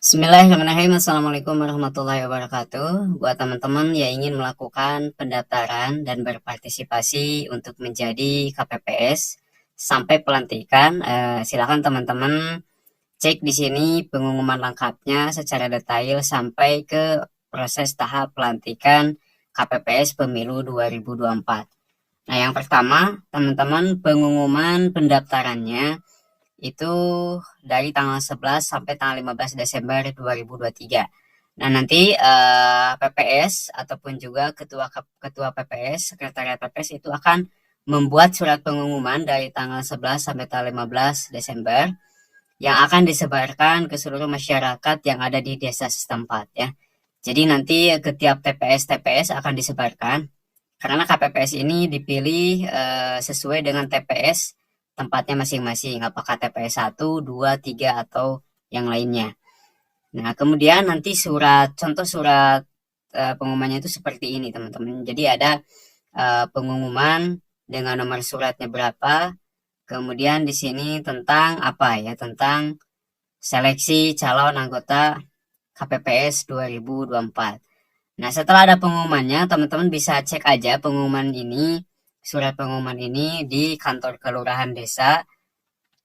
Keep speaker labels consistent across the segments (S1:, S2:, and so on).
S1: Bismillahirrahmanirrahim. Assalamualaikum warahmatullahi wabarakatuh. Buat teman-teman yang ingin melakukan pendaftaran dan berpartisipasi untuk menjadi KPPS sampai pelantikan, silakan teman-teman cek di sini pengumuman lengkapnya secara detail sampai ke proses tahap pelantikan KPPS Pemilu 2024. Nah, yang pertama, teman-teman, pengumuman pendaftarannya itu dari tanggal 11 sampai tanggal 15 Desember 2023. Nah, nanti PPS ataupun juga ketua PPS, sekretariat PPS itu akan membuat surat pengumuman dari tanggal 11 sampai tanggal 15 Desember yang akan disebarkan ke seluruh masyarakat yang ada di desa setempat ya. Jadi nanti ke tiap TPS akan disebarkan karena KPPS ini dipilih sesuai dengan TPS tempatnya masing-masing, apakah TPS 1, 2, 3, atau yang lainnya. Nah, kemudian nanti contoh surat pengumumannya itu seperti ini, teman-teman. Jadi ada pengumuman dengan nomor suratnya berapa, kemudian di sini tentang apa ya, tentang seleksi calon anggota KPPS 2024. Nah, setelah ada pengumumannya, teman-teman bisa cek aja surat pengumuman ini di kantor kelurahan desa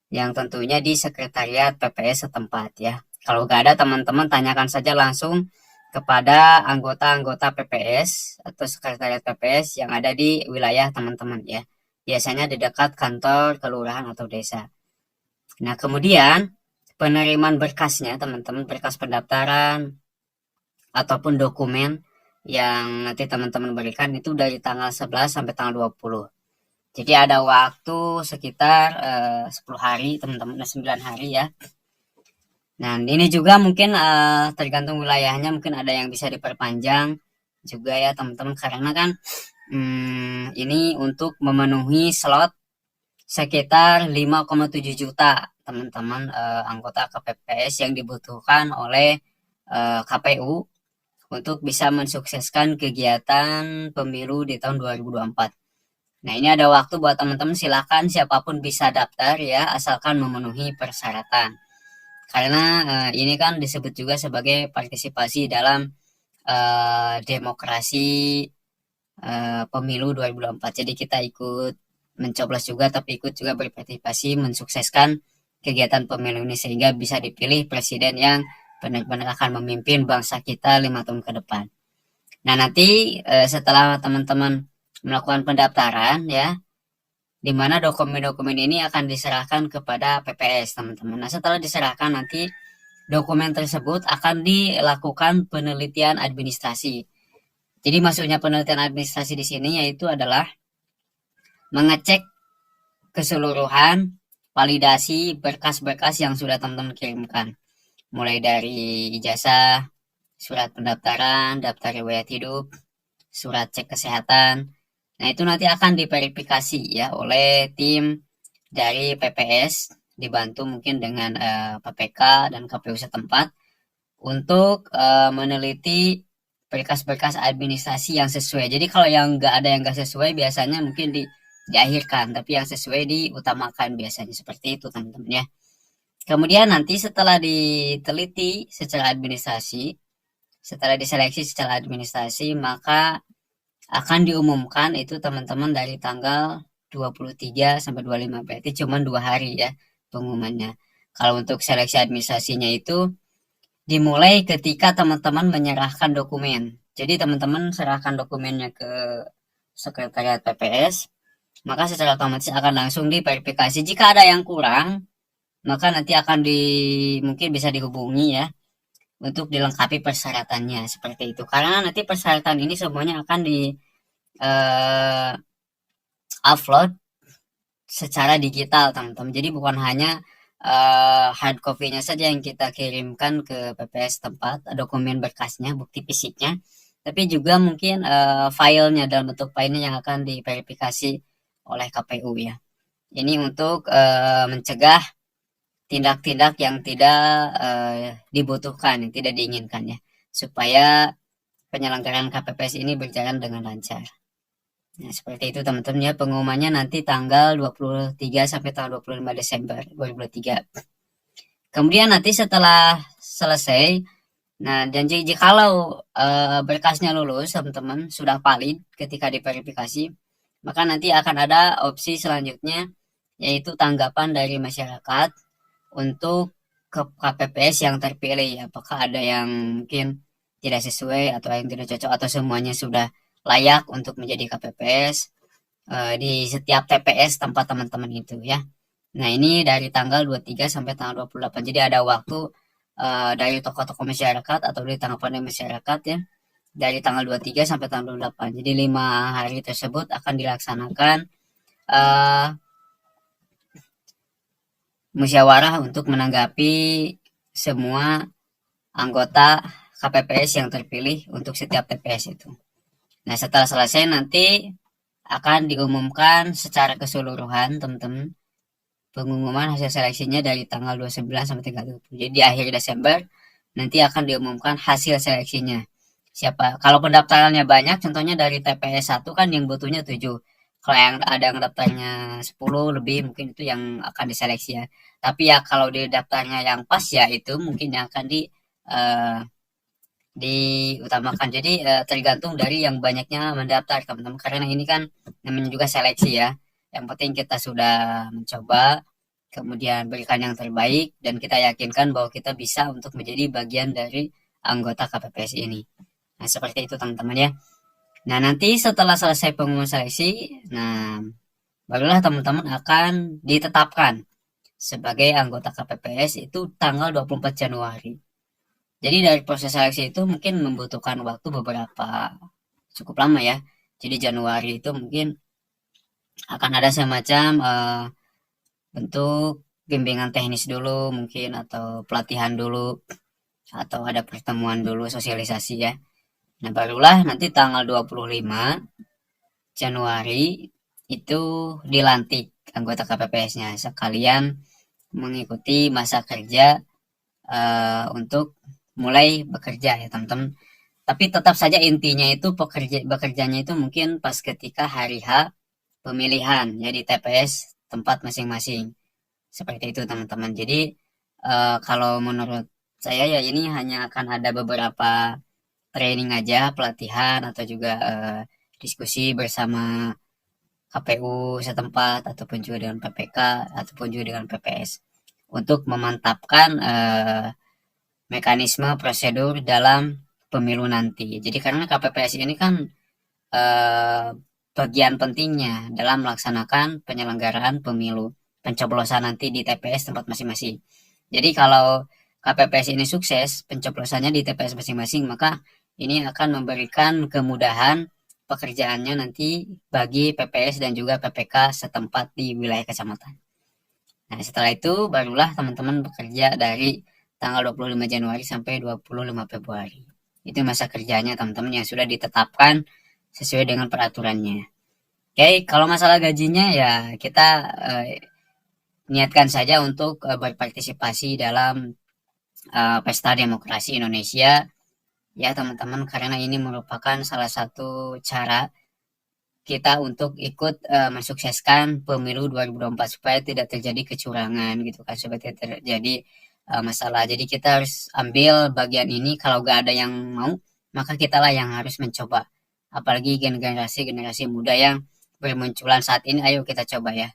S1: yang tentunya di sekretariat PPS setempat ya. Kalau nggak ada, teman-teman tanyakan saja langsung kepada anggota-anggota PPS atau sekretariat PPS yang ada di wilayah teman-teman ya. Biasanya di dekat kantor kelurahan atau desa. Nah, kemudian penerimaan berkasnya, teman-teman, berkas pendaftaran ataupun dokumen yang nanti teman-teman berikan itu dari tanggal 11 sampai tanggal 20. Jadi ada waktu sekitar 10 hari, teman-teman, 9 hari ya. Nah, ini juga mungkin tergantung wilayahnya, mungkin ada yang bisa diperpanjang juga ya, teman-teman, karena kan ini untuk memenuhi slot sekitar 5,7 juta, teman-teman, anggota KPPS yang dibutuhkan oleh KPU untuk bisa mensukseskan kegiatan pemilu di tahun 2024. Nah, ini ada waktu buat teman-teman, silakan siapapun bisa daftar ya, asalkan memenuhi persyaratan. Karena ini kan disebut juga sebagai partisipasi dalam demokrasi pemilu 2024. Jadi kita ikut mencoblos juga, tapi ikut juga berpartisipasi mensukseskan kegiatan pemilu ini sehingga bisa dipilih presiden yang benar-benar akan memimpin bangsa kita 5 tahun ke depan. Nah, nanti setelah teman-teman melakukan pendaftaran ya, di mana dokumen-dokumen ini akan diserahkan kepada PPS, teman-teman. Nah, setelah diserahkan nanti dokumen tersebut akan dilakukan penelitian administrasi. Jadi maksudnya penelitian administrasi di sini yaitu adalah mengecek keseluruhan validasi berkas-berkas yang sudah teman-teman kirimkan. Mulai dari ijazah, surat pendaftaran, daftar riwayat hidup, surat cek kesehatan. Nah, itu nanti akan diverifikasi ya oleh tim dari PPS, dibantu mungkin dengan PPK dan KPU setempat untuk meneliti berkas-berkas administrasi yang sesuai. Jadi kalau yang yang nggak sesuai biasanya mungkin diakhirkan, tapi yang sesuai diutamakan biasanya seperti itu, teman-teman ya. Kemudian nanti setelah diteliti secara administrasi, setelah diseleksi secara administrasi, maka akan diumumkan itu, teman-teman, dari tanggal 23 sampai 25, berarti cuma 2 hari ya pengumumannya. Kalau untuk seleksi administrasinya itu dimulai ketika teman-teman menyerahkan dokumen. Jadi teman-teman serahkan dokumennya ke sekretariat PPS, maka secara otomatis akan langsung diverifikasi. Jika ada yang kurang, maka nanti akan mungkin bisa dihubungi ya untuk dilengkapi persyaratannya seperti itu. Karena nanti persyaratan ini semuanya akan di upload secara digital, teman-teman. Jadi bukan hanya hard copy-nya saja yang kita kirimkan ke PPS tempat, dokumen berkasnya, bukti fisiknya, tapi juga mungkin filenya dalam bentuk filenya yang akan diverifikasi oleh KPU ya. Ini untuk mencegah tindak-tindak yang tidak dibutuhkan, yang tidak diinginkan ya, supaya penyelenggaraan KPPS ini berjalan dengan lancar. Nah, seperti itu, teman-teman ya, pengumumannya nanti tanggal 23 sampai tanggal 25 Desember 2023. Kemudian nanti setelah selesai, nah dan jikalau berkasnya lulus teman-teman, sudah valid ketika diverifikasi, maka nanti akan ada opsi selanjutnya, yaitu tanggapan dari masyarakat untuk ke KPPS yang terpilih. Apakah ada yang mungkin tidak sesuai atau yang tidak cocok atau semuanya sudah layak untuk menjadi KPPS di setiap TPS tempat teman-teman itu ya. Nah, ini dari tanggal 23 sampai tanggal 28. Jadi ada waktu dari tokoh-tokoh masyarakat atau dari tanggapan dari masyarakat ya. Dari tanggal 23 sampai tanggal 28. Jadi 5 hari tersebut akan dilaksanakan uh, musyawarah untuk menanggapi semua anggota KPPS yang terpilih untuk setiap TPS itu. Nah, setelah selesai nanti akan diumumkan secara keseluruhan teman-teman, pengumuman hasil seleksinya dari tanggal 29 sampai 30. Jadi di akhir Desember nanti akan diumumkan hasil seleksinya. Siapa? Kalau pendaftarannya banyak, contohnya dari TPS 1 kan yang butuhnya 7. Kalau yang ada yang daftarnya 10 lebih, mungkin itu yang akan diseleksi ya. Tapi ya kalau di daftarnya yang pas ya itu mungkin yang akan eh, diutamakan. Jadi tergantung dari yang banyaknya mendaftar teman-teman. Karena ini kan namanya juga seleksi ya. Yang penting kita sudah mencoba, kemudian berikan yang terbaik, dan kita yakinkan bahwa kita bisa untuk menjadi bagian dari anggota KPPS ini. Nah, seperti itu teman-teman ya. Nah, nanti setelah selesai pengumuman seleksi, nah, barulah teman-teman akan ditetapkan sebagai anggota KPPS itu tanggal 24 Januari. Jadi dari proses seleksi itu mungkin membutuhkan waktu beberapa cukup lama ya. Jadi Januari itu mungkin akan ada semacam bentuk bimbingan teknis dulu mungkin, atau pelatihan dulu, atau ada pertemuan dulu, sosialisasi ya. Nah, barulah nanti tanggal 25 Januari itu dilantik anggota KPPS-nya, sekalian mengikuti masa kerja untuk mulai bekerja ya teman-teman. Tapi tetap saja intinya itu bekerjanya itu mungkin pas ketika hari H pemilihan ya di TPS tempat masing-masing. Seperti itu teman-teman. Jadi kalau menurut saya ya ini hanya akan ada beberapa training aja, pelatihan atau juga diskusi bersama KPU setempat ataupun juga dengan PPK ataupun juga dengan PPS untuk memantapkan mekanisme prosedur dalam pemilu nanti. Jadi karena KPPS ini kan eh, bagian pentingnya dalam melaksanakan penyelenggaraan pemilu pencoblosan nanti di TPS tempat masing-masing. Jadi kalau KPPS ini sukses pencoblosannya di TPS masing-masing, maka ini akan memberikan kemudahan pekerjaannya nanti bagi PPS dan juga PPK setempat di wilayah kecamatan. Nah, setelah itu barulah teman-teman bekerja dari tanggal 25 Januari sampai 25 Februari. Itu masa kerjanya teman-teman yang sudah ditetapkan sesuai dengan peraturannya. Oke, kalau masalah gajinya ya kita niatkan saja untuk berpartisipasi dalam pesta demokrasi Indonesia ya teman-teman, karena ini merupakan salah satu cara kita untuk ikut mensukseskan pemilu 2024 supaya tidak terjadi kecurangan gitu kan, supaya tidak terjadi masalah. Jadi kita harus ambil bagian ini. Kalau gak ada yang mau, maka kita lah yang harus mencoba. Apalagi generasi-generasi muda yang bermunculan saat ini, ayo kita coba ya.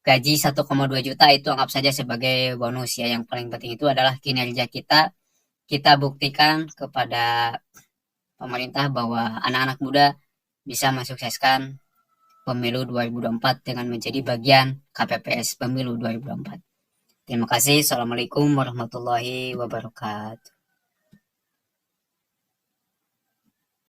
S1: Gaji 1,2 juta itu anggap saja sebagai bonus ya. Yang paling penting itu adalah kinerja kita. Kita buktikan kepada pemerintah bahwa anak-anak muda bisa mensukseskan pemilu 2024 dengan menjadi bagian KPPS pemilu 2024. Terima kasih. Assalamualaikum warahmatullahi wabarakatuh.